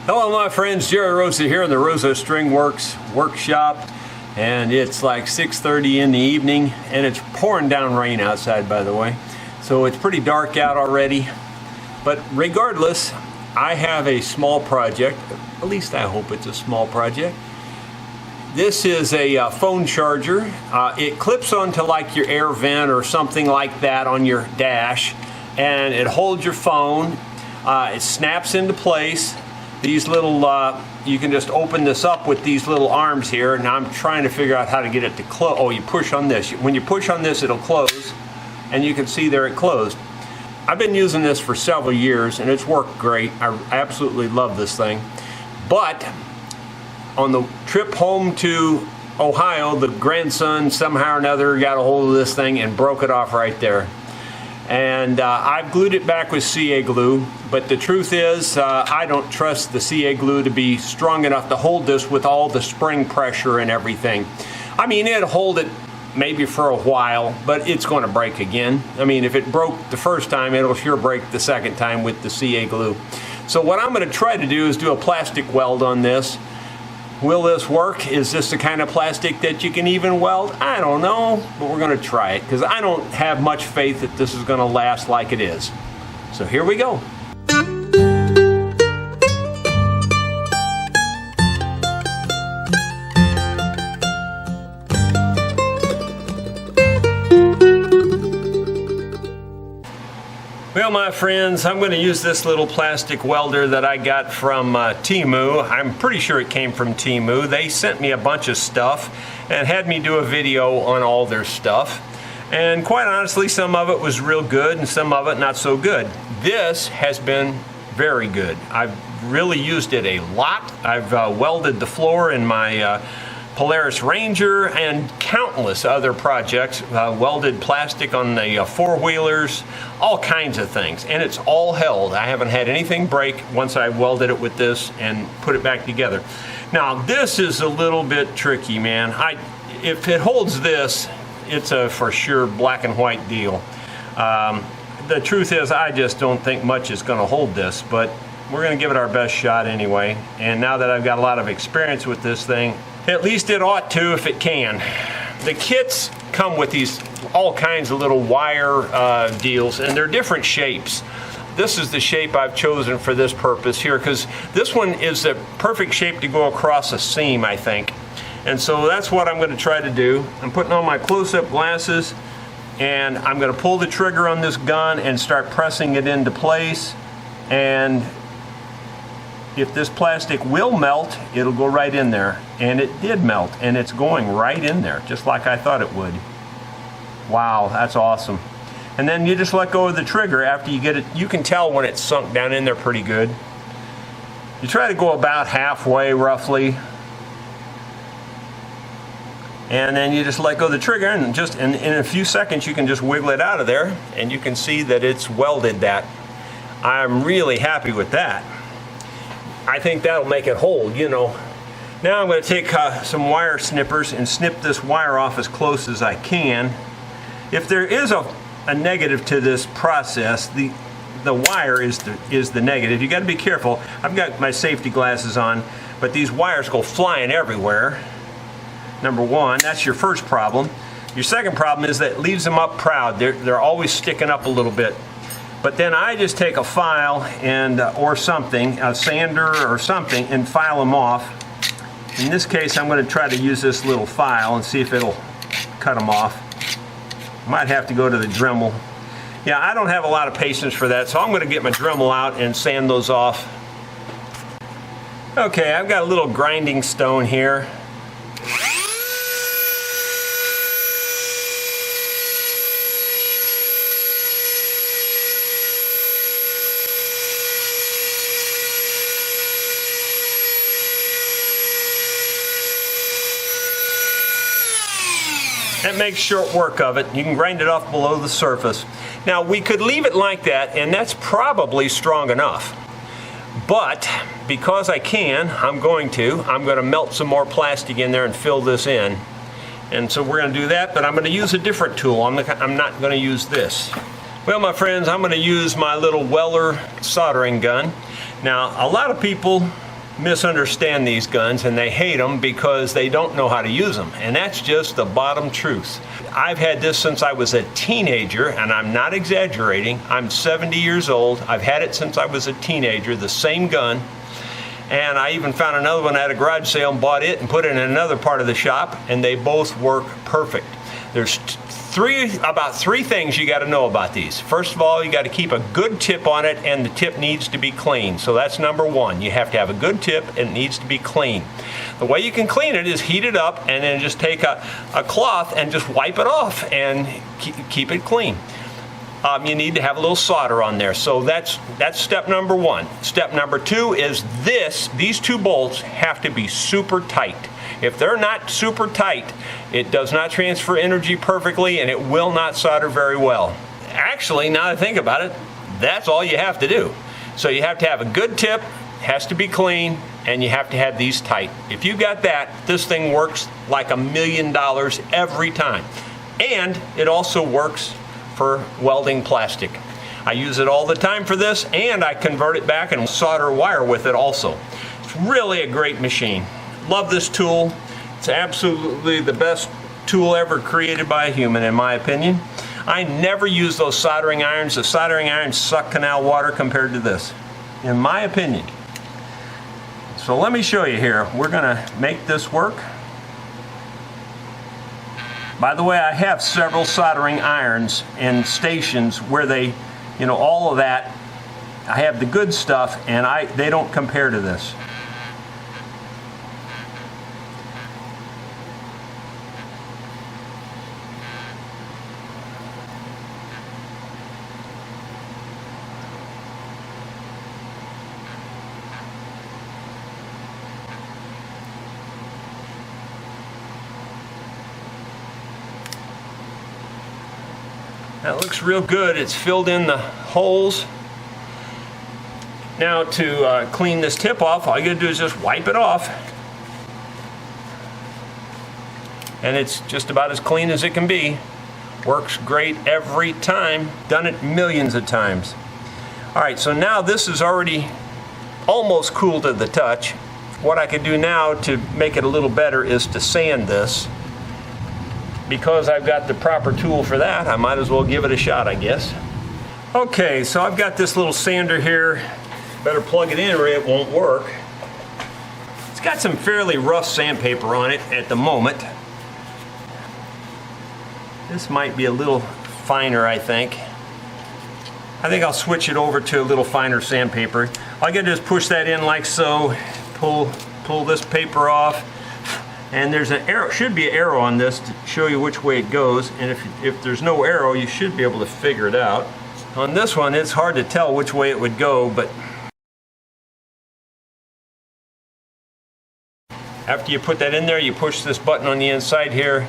Hello my friends, Jerry Rosa here in the Rosa String Works workshop, and it's like 6:30 in the evening and it's pouring down rain outside, by the way, so it's pretty dark out already. But regardless, I have a small project, at least I hope it's a small project. This is a phone charger. It clips onto like your air vent or something like that on your dash, and it holds your phone. It snaps into place. These little, you can just open this up with these little arms here. Now I'm trying to figure out how to get it to close. Oh, you push on this. When you push on this, it'll close, and you can see there it closed. I've been using this for several years, and it's worked great. I absolutely love this thing. But on the trip home to Ohio, the grandson somehow or another got a hold of this thing and broke it off right there. And I've glued it back with CA glue, but the truth is I don't trust the CA glue to be strong enough to hold this with all the spring pressure and everything. I mean, it'll hold it maybe for a while, but it's going to break again. I mean, if it broke the first time, it'll sure break the second time with the CA glue. So what I'm going to try to do is do a plastic weld on this. Will this work? Is this the kind of plastic that you can even weld? I don't know, but we're going to try it because I don't have much faith that this is going to last like it is. So here we go. Well, my friends, I'm going to use this little plastic welder that I got from Temu. I'm pretty sure it came from Temu. They sent me a bunch of stuff and had me do a video on all their stuff. And quite honestly, some of it was real good and some of it not so good. This has been very good. I've really used it a lot. I've welded the floor in my Polaris Ranger and countless other projects, welded plastic on the four-wheelers, all kinds of things, and it's all held. I haven't had anything break once I welded it with this and put it back together. Now this is a little bit tricky, man. If it holds this, it's a for sure black and white deal. The truth is I just don't think much is going to hold this, but we're going to give it our best shot anyway. And now that I've got a lot of experience with this thing, at least it ought to if it can. The kits come with these all kinds of little wire deals, and they're different shapes. This is the shape I've chosen for this purpose here, because this one is the perfect shape to go across a seam, I think. And so that's what I'm going to try to do. I'm putting on my close-up glasses, and I'm going to pull the trigger on this gun and start pressing it into place. And if this plastic will melt, it'll go right in there. And it did melt, and it's going right in there, just like I thought it would. Wow, that's awesome. And then you just let go of the trigger after you get it. You can tell when it's sunk down in there pretty good. You try to go about halfway, roughly. And then you just let go of the trigger, and just in a few seconds you can just wiggle it out of there, and you can see that it's welded that. I'm really happy with that. I think that'll make it hold, you know. Now I'm going to take some wire snippers and snip this wire off as close as I can. If there is a negative to this process, the wire is the negative. You got to be careful. I've got my safety glasses on, but these wires go flying everywhere. Number one, that's your first problem. Your second problem is that it leaves them up proud. They're always sticking up a little bit. But then I just take a file and or something, a sander or something, and file them off. In this case, I'm going to try to use this little file and see if it'll cut them off. Might have to go to the Dremel. Yeah, I don't have a lot of patience for that, so I'm going to get my Dremel out and sand those off. Okay, I've got a little grinding stone here. That makes short work of it. You can grind it off below the surface. Now we could leave it like that, and that's probably strong enough. But because I can, I'm going to melt some more plastic in there and fill this in. And so we're going to do that, but I'm going to use a different tool. I'm not going to use this. Well, my friends, I'm going to use my little Welding soldering gun. Now, a lot of people misunderstand these guns and they hate them because they don't know how to use them. And that's just the bottom truth. I've had this since I was a teenager, and I'm not exaggerating. I'm 70 years old. I've had it since I was a teenager, the same gun. And I even found another one at a garage sale and bought it and put it in another part of the shop, and they both work perfect. There's about three things you got to know about these. First of all, you got to keep a good tip on it, and the tip needs to be clean. So that's number one. You have to have a good tip, and it needs to be clean. The way you can clean it is heat it up and then just take a cloth and just wipe it off and keep it clean. You need to have a little solder on there. So that's step number one. Step number two is these two bolts have to be super tight. If they're not super tight, it does not transfer energy perfectly and it will not solder very well. Actually, now that I think about it, that's all you have to do. So you have to have a good tip, has to be clean, and you have to have these tight. If you got that, this thing works like $1 million every time. And it also works for welding plastic. I use it all the time for this, and I convert it back and solder wire with it also. It's really a great machine. Love this tool. It's absolutely the best tool ever created by a human, in my opinion. I never use those soldering irons. The soldering irons suck canal water compared to this, in my opinion. So let me show you here. We're gonna make this work. By the way, I have several soldering irons and stations where they, all of that. I have the good stuff, and they don't compare to this. That looks real good. It's filled in the holes. Now to clean this tip off, all you gotta do is just wipe it off. And it's just about as clean as it can be. Works great every time. Done it millions of times. All right, so now this is already almost cool to the touch. What I could do now to make it a little better is to sand this. Because I've got the proper tool for that, I might as well give it a shot, I guess. Okay, so I've got this little sander here. Better plug it in or it won't work. It's got some fairly rough sandpaper on it at the moment. This might be a little finer, I think. I think I'll switch it over to a little finer sandpaper. All I gotta do is push that in like so, pull this paper off. And there's an arrow, should be an arrow on this to show you which way it goes. And if there's no arrow, you should be able to figure it out. On this one, it's hard to tell which way it would go, but after you put that in there, you push this button on the inside here,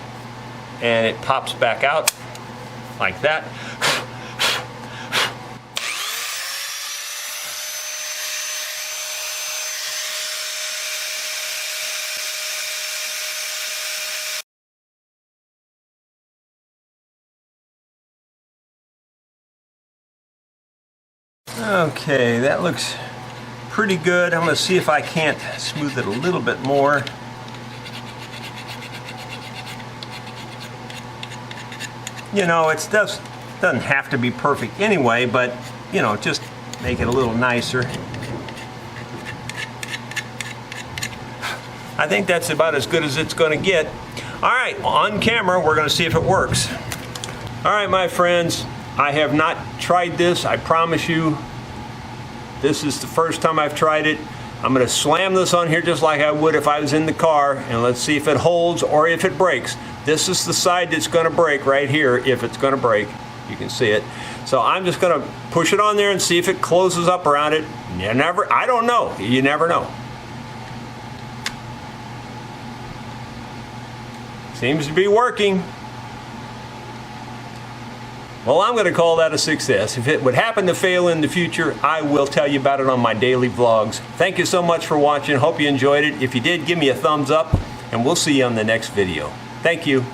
and it pops back out like that. Okay, that looks pretty good. I'm going to see if I can't smooth it a little bit more. It doesn't have to be perfect anyway, but just make it a little nicer. I think that's about as good as it's going to get. All right, on camera, we're going to see if it works. All right, my friends, I have not tried this, I promise you. This is the first time I've tried it. I'm going to slam this on here just like I would if I was in the car, and let's see if it holds or if it breaks. This is the side that's going to break right here, if it's going to break. You can see it. So I'm just going to push it on there and see if it closes up around it. I don't know. You never know. Seems to be working. Well, I'm going to call that a success. If it would happen to fail in the future, I will tell you about it on my daily vlogs. Thank you so much for watching. Hope you enjoyed it. If you did, give me a thumbs up, and we'll see you on the next video. Thank you.